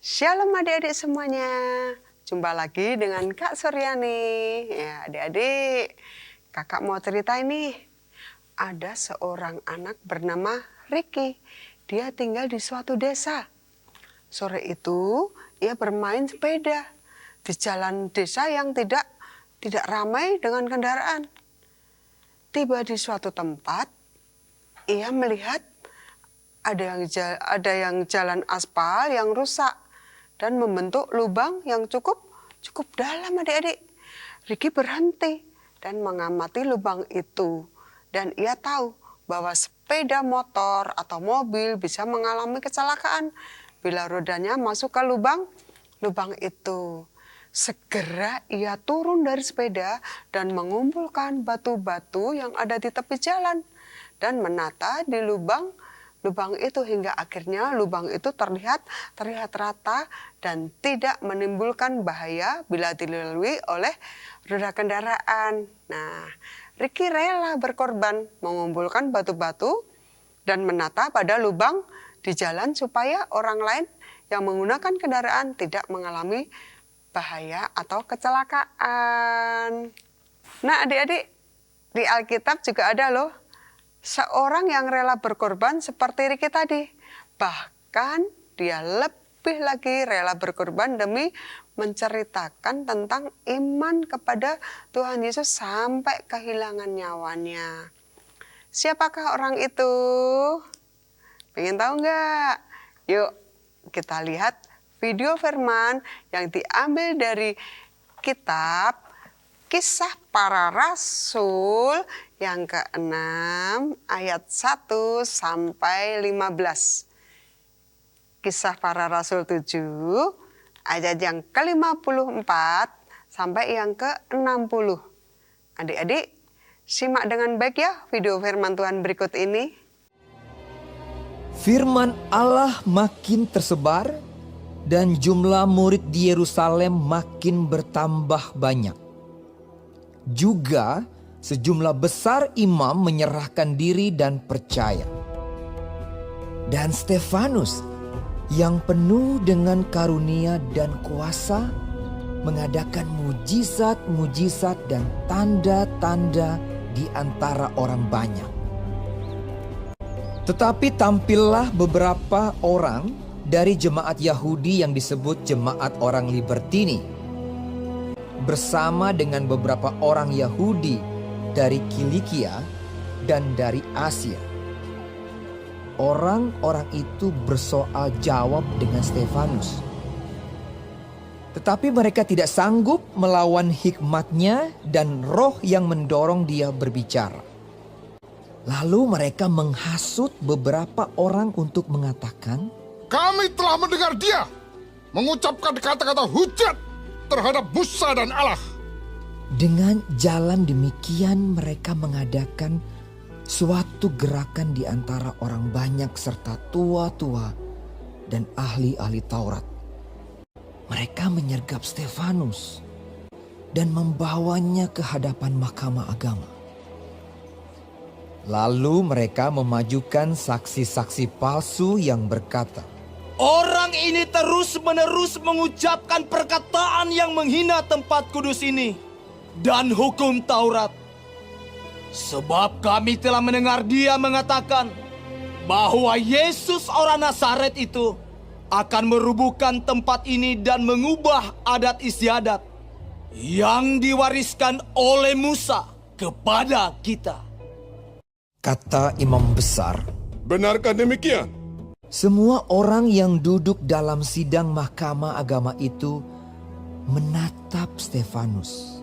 Shalom adik-adik semuanya. Jumpa lagi dengan Kak Suryani. Ya, adik-adik, kakak mau cerita ini. Ada seorang anak bernama Ricky. Dia tinggal di suatu desa. Sore itu, ia bermain sepeda di jalan desa yang tidak ramai dengan kendaraan. Tiba di suatu tempat, ia melihat ada yang jalan aspal yang rusak dan membentuk lubang yang cukup dalam, adik-adik. Ricky berhenti dan mengamati lubang itu. Dan ia tahu bahwa sepeda motor atau mobil bisa mengalami kecelakaan bila rodanya masuk ke lubang itu. Segera ia turun dari sepeda dan mengumpulkan batu-batu yang ada di tepi jalan dan menata di lubang itu hingga akhirnya lubang itu terlihat rata dan tidak menimbulkan bahaya bila dilalui oleh roda kendaraan. Nah, Ricky rela berkorban mengumpulkan batu-batu dan menata pada lubang di jalan supaya orang lain yang menggunakan kendaraan tidak mengalami bahaya atau kecelakaan. Nah, adik-adik, di Alkitab juga ada loh seorang yang rela berkorban seperti Ricky tadi. Bahkan dia lebih lagi rela berkorban demi menceritakan tentang iman kepada Tuhan Yesus sampai kehilangan nyawanya. Siapakah orang itu? Pengen tahu nggak? Yuk kita lihat video firman yang diambil dari kitab Kisah Para Rasul yang ke-6 ayat 1 sampai 15. Kisah Para Rasul 7 ayat yang ke-54 sampai yang ke-60. Adik-adik, simak dengan baik ya video firman Tuhan berikut ini. Firman Allah makin tersebar dan jumlah murid di Yerusalem makin bertambah banyak. Juga sejumlah besar imam menyerahkan diri dan percaya. Dan Stefanus yang penuh dengan karunia dan kuasa mengadakan mujizat-mujizat dan tanda-tanda di antara orang banyak. Tetapi tampillah beberapa orang dari jemaat Yahudi yang disebut jemaat orang Libertini bersama dengan beberapa orang Yahudi dari Kilikia dan dari Asia. Orang-orang itu bersoal jawab dengan Stefanus. Tetapi mereka tidak sanggup melawan hikmatnya dan roh yang mendorong dia berbicara. Lalu mereka menghasut beberapa orang untuk mengatakan, "Kami telah mendengar dia mengucapkan kata-kata hujat terhadap Musa dan Allah." Dengan jalan demikian mereka mengadakan suatu gerakan di antara orang banyak serta tua-tua dan ahli-ahli Taurat. Mereka menyergap Stefanus dan membawanya ke hadapan mahkamah agama. Lalu mereka memajukan saksi-saksi palsu yang berkata, "Orang ini terus-menerus mengucapkan perkataan yang menghina tempat kudus ini dan hukum Taurat. Sebab kami telah mendengar dia mengatakan bahwa Yesus orang Nazaret itu akan merubuhkan tempat ini dan mengubah adat istiadat yang diwariskan oleh Musa kepada kita." kata imam besar. Benarkah demikian? Semua orang yang duduk dalam sidang mahkamah agama itu menatap Stefanus.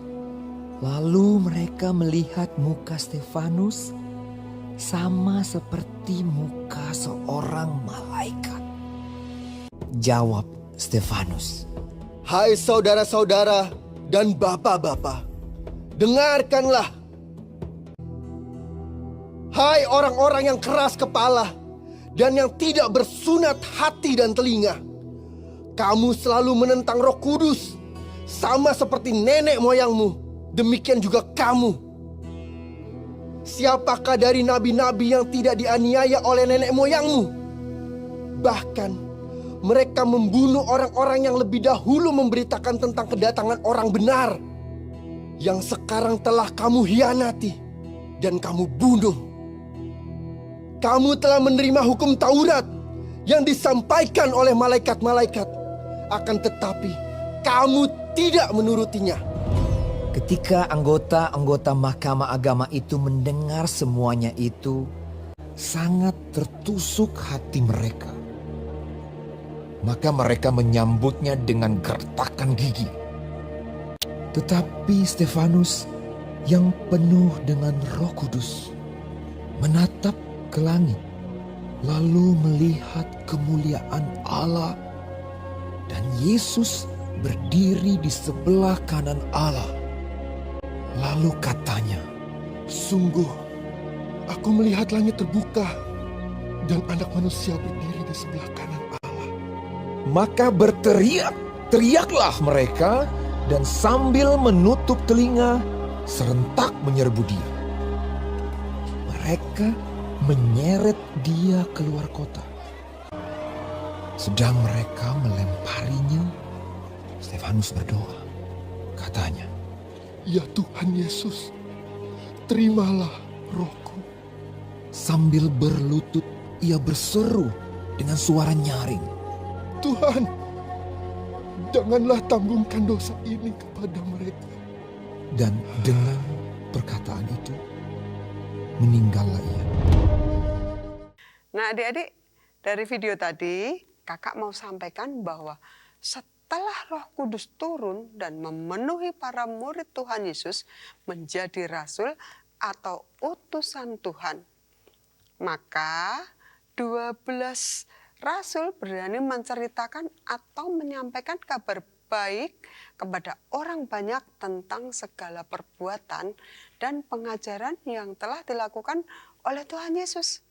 Lalu mereka melihat muka Stefanus sama seperti muka seorang malaikat. Jawab Stefanus, "Hai saudara-saudara dan bapak-bapak, dengarkanlah. Hai orang-orang yang keras kepala dan yang tidak bersunat hati dan telinga. Kamu selalu menentang Roh Kudus, sama seperti nenek moyangmu, demikian juga kamu. Siapakah dari nabi-nabi yang tidak dianiaya oleh nenek moyangmu? Bahkan mereka membunuh orang-orang yang lebih dahulu memberitakan tentang kedatangan orang benar, yang sekarang telah kamu hianati dan kamu bunuh. Kamu telah menerima hukum Taurat yang disampaikan oleh malaikat-malaikat, akan tetapi kamu tidak menurutinya. Ketika anggota-anggota Mahkamah Agama itu mendengar semuanya itu, sangat tertusuk hati mereka. Maka mereka menyambutnya dengan gertakan gigi. Tetapi Stefanus yang penuh dengan Roh Kudus menatap ke langit, lalu melihat kemuliaan Allah dan Yesus berdiri di sebelah kanan Allah. Lalu katanya, Sungguh, aku melihat langit terbuka dan Anak Manusia berdiri di sebelah kanan Allah. maka berteriaklah mereka dan sambil menutup telinga serentak menyerbu dia. Mereka menyeret dia keluar kota. Sedang mereka melemparinya, Stefanus berdoa. Katanya, Ya Tuhan Yesus, terimalah rohku. sambil berlutut ia berseru dengan suara nyaring. Tuhan, janganlah tanggungan dosa ini kepada mereka. Dan dengan perkataan itu, meninggallah ia. Nah adik-adik, dari video tadi kakak mau sampaikan bahwa setelah Roh Kudus turun dan memenuhi para murid Tuhan Yesus menjadi rasul atau utusan Tuhan, maka 12 rasul berani menceritakan atau menyampaikan kabar baik kepada orang banyak tentang segala perbuatan dan pengajaran yang telah dilakukan oleh Tuhan Yesus.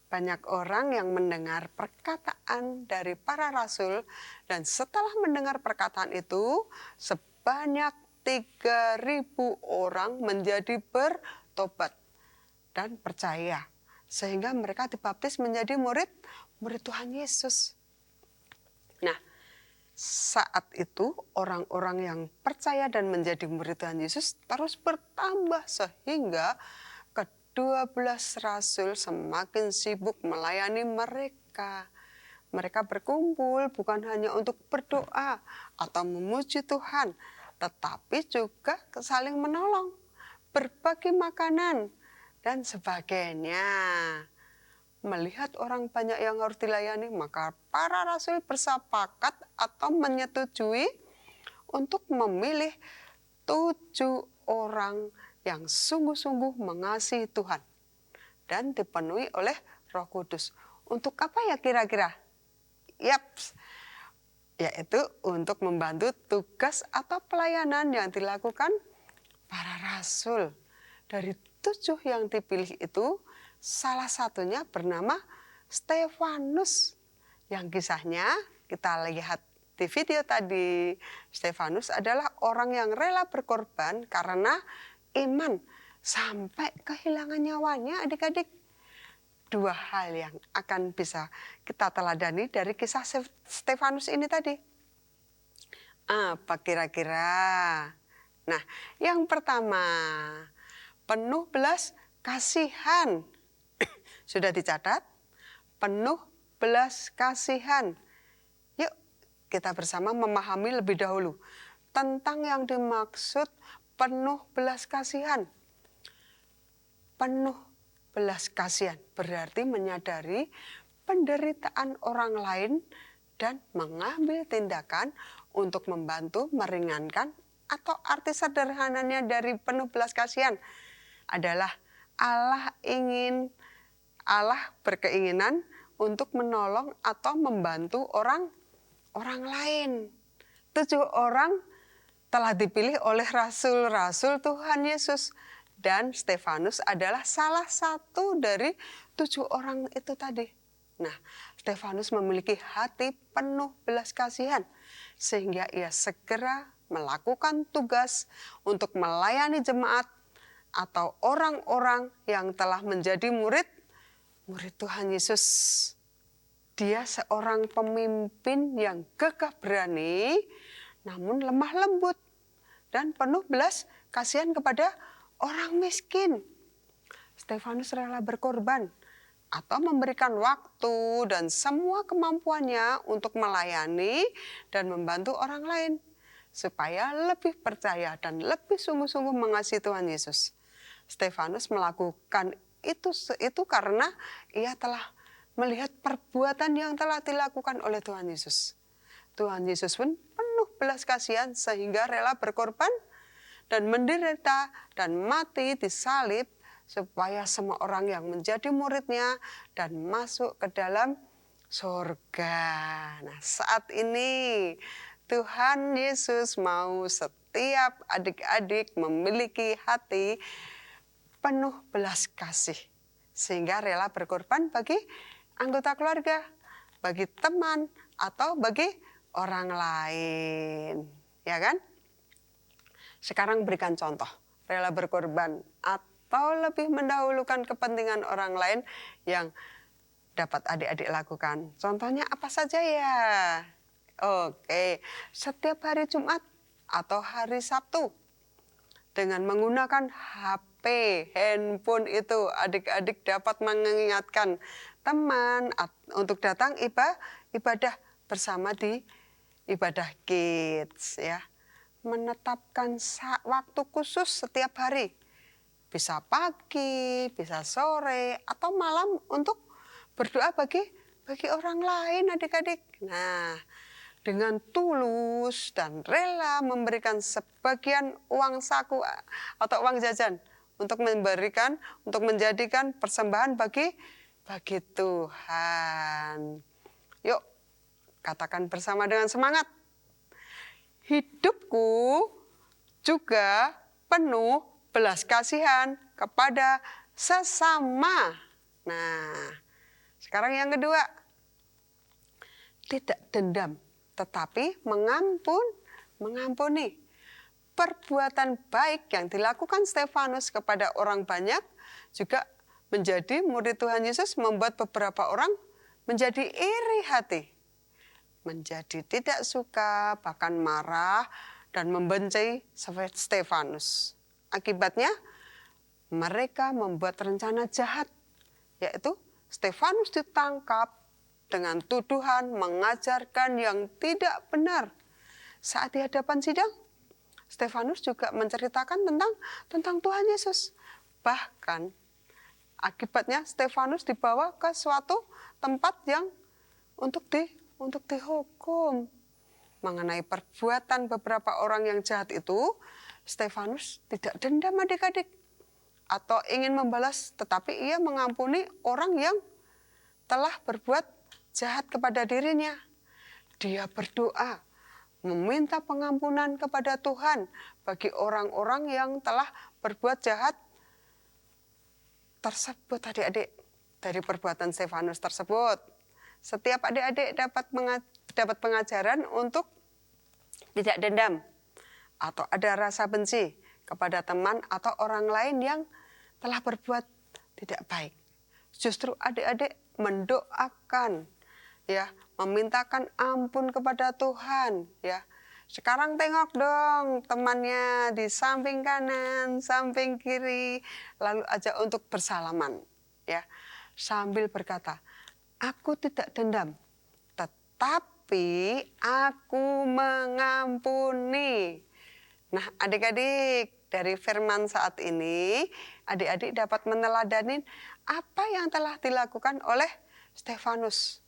Banyak orang yang mendengar perkataan dari para rasul, dan setelah mendengar perkataan itu, sebanyak 3.000 orang menjadi bertobat dan percaya, sehingga mereka dibaptis menjadi murid Tuhan Yesus. Nah, saat itu orang-orang yang percaya dan menjadi murid Tuhan Yesus terus bertambah, sehingga ke-12 rasul semakin sibuk melayani mereka. Mereka berkumpul bukan hanya untuk berdoa atau memuji Tuhan, tetapi juga saling menolong, berbagi makanan, dan sebagainya. Melihat orang banyak yang harus dilayani, maka para rasul bersepakat atau menyetujui untuk memilih 7 orang yang sungguh-sungguh mengasihi Tuhan dan dipenuhi oleh Roh Kudus. Untuk apa ya kira-kira? Yaps, yaitu untuk membantu tugas atau pelayanan yang dilakukan para rasul. Dari 7 yang dipilih itu, salah satunya bernama Stefanus, yang kisahnya kita lihat di video tadi. Stefanus adalah orang yang rela berkorban karena iman sampai kehilangan nyawanya, adik-adik. 2 hal yang akan bisa kita teladani dari kisah Stefanus ini tadi. Apa kira-kira? Nah, yang pertama, penuh belas kasihan. Sudah dicatat? Penuh belas kasihan. Yuk, kita bersama memahami lebih dahulu tentang yang dimaksud penuh belas kasihan. Penuh belas kasihan berarti menyadari penderitaan orang lain dan mengambil tindakan untuk membantu meringankan, atau arti sederhananya dari penuh belas kasihan adalah Allah berkeinginan untuk menolong atau membantu orang lain. 7 orang telah dipilih oleh rasul-rasul Tuhan Yesus, dan Stefanus adalah salah satu dari 7 orang itu tadi. Nah, Stefanus memiliki hati penuh belas kasihan sehingga ia segera melakukan tugas untuk melayani jemaat atau orang-orang yang telah menjadi murid Tuhan Yesus. Dia seorang pemimpin yang gagah berani, namun lemah lembut dan penuh belas kasihan kepada orang miskin. Stefanus rela berkorban atau memberikan waktu dan semua kemampuannya untuk melayani dan membantu orang lain supaya lebih percaya dan lebih sungguh-sungguh mengasihi Tuhan Yesus. Stefanus melakukan itu karena ia telah melihat perbuatan yang telah dilakukan oleh Tuhan Yesus. Tuhan Yesus pun penuh belas kasihan sehingga rela berkorban dan menderita dan mati disalib supaya semua orang yang menjadi muridnya dan masuk ke dalam surga. Nah, saat ini Tuhan Yesus mau setiap adik-adik memiliki hati penuh belas kasih sehingga rela berkorban bagi anggota keluarga, bagi teman, atau bagi orang lain. Ya kan? Sekarang berikan contoh, rela berkorban atau lebih mendahulukan kepentingan orang lain yang dapat adik-adik lakukan. Contohnya apa saja ya? Oke, setiap hari Jumat atau hari Sabtu dengan menggunakan HP, handphone itu adik-adik dapat mengingatkan teman untuk datang ibadah bersama di ibadah kids ya. Menetapkan waktu khusus setiap hari. Bisa pagi, bisa sore, atau malam untuk berdoa bagi orang lain adik-adik. Nah, dengan tulus dan rela memberikan sebagian uang saku atau uang jajan untuk menjadikan persembahan bagi Tuhan. Yuk, katakan bersama dengan semangat. Hidupku juga penuh belas kasihan kepada sesama. Nah, sekarang yang kedua. Tidak dendam, tetapi mengampuni. Perbuatan baik yang dilakukan Stefanus kepada orang banyak juga menjadi murid Tuhan Yesus membuat beberapa orang menjadi iri hati. Menjadi tidak suka, bahkan marah dan membenci Stefanus. Akibatnya mereka membuat rencana jahat, yaitu Stefanus ditangkap dengan tuduhan mengajarkan yang tidak benar. Saat di hadapan sidang, Stefanus juga menceritakan tentang Tuhan Yesus. Bahkan akibatnya Stefanus dibawa ke suatu tempat yang untuk dihukum. Mengenai perbuatan beberapa orang yang jahat itu, Stefanus tidak dendam adik-adik atau ingin membalas, tetapi ia mengampuni orang yang telah berbuat jahat kepada dirinya. Dia berdoa, meminta pengampunan kepada Tuhan bagi orang-orang yang telah berbuat jahat tersebut adik-adik. Dari perbuatan Stefanus tersebut, setiap adik-adik dapat pengajaran untuk tidak dendam atau ada rasa benci kepada teman atau orang lain yang telah berbuat tidak baik. Justru adik-adik mendoakan, ya, memintakan ampun kepada Tuhan, ya. Sekarang tengok dong temannya di samping kanan, samping kiri, lalu ajak untuk bersalaman, ya, sambil berkata, aku tidak dendam, tetapi aku mengampuni. Nah, adik-adik, dari firman saat ini, adik-adik dapat meneladani apa yang telah dilakukan oleh Stefanus,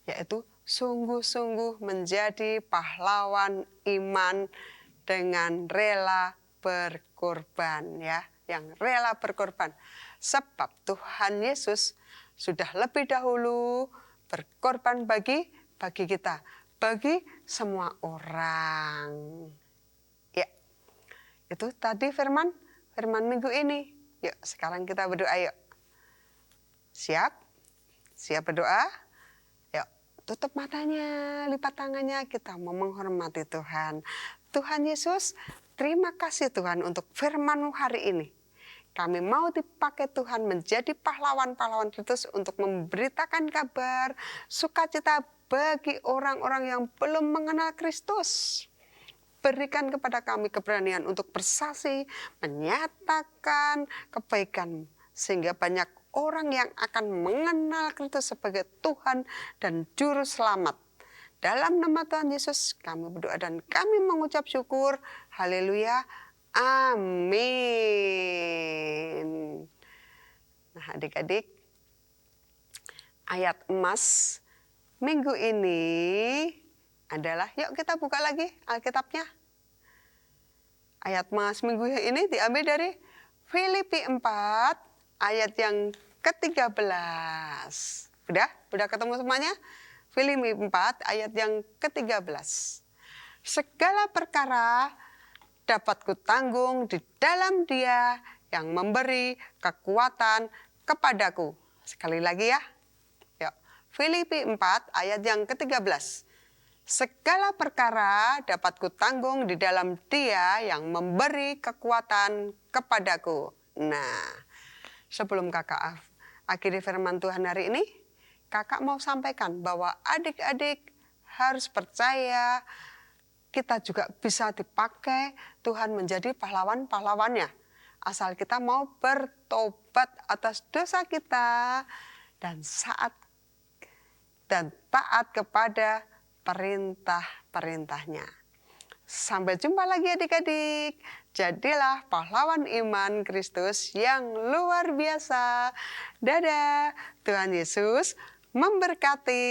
yaitu sungguh-sungguh menjadi pahlawan iman dengan rela berkorban, ya, yang rela berkorban. Sebab Tuhan Yesus sudah lebih dahulu berkorban bagi kita, bagi semua orang. Ya, itu tadi firman minggu ini. Yuk, sekarang kita berdoa yuk. Siap? Siap berdoa? Yuk, tutup matanya, lipat tangannya, kita mau menghormati Tuhan. Tuhan Yesus, terima kasih Tuhan untuk firman-Mu hari ini. Kami mau dipakai Tuhan menjadi pahlawan-pahlawan Kristus untuk memberitakan kabar sukacita bagi orang-orang yang belum mengenal Kristus. Berikan kepada kami keberanian untuk bersaksi, menyatakan kebaikan, sehingga banyak orang yang akan mengenal Kristus sebagai Tuhan dan Juru Selamat. Dalam nama Tuhan Yesus kami berdoa dan kami mengucap syukur. Haleluya. Amin. Nah, adik-adik, ayat emas minggu ini adalah, yuk kita buka lagi Alkitabnya. Ayat emas minggu ini diambil dari Filipi 4 ayat yang ke-13. Udah ketemu semuanya? Filipi 4 ayat yang ke-13. Segala perkara dapat kutanggung di dalam Dia yang memberi kekuatan kepadaku. Sekali lagi ya. Yuk. Filipi 4 ayat yang ke-13. Segala perkara dapat kutanggung di dalam Dia yang memberi kekuatan kepadaku. Nah, sebelum kakak akhiri firman Tuhan hari ini, kakak mau sampaikan bahwa adik-adik harus percaya kita juga bisa dipakai Tuhan menjadi pahlawan-pahlawannya. Asal kita mau bertobat atas dosa kita dan taat kepada perintah-perintahnya. Sampai jumpa lagi adik-adik. Jadilah pahlawan iman Kristus yang luar biasa. Dadah. Tuhan Yesus memberkati.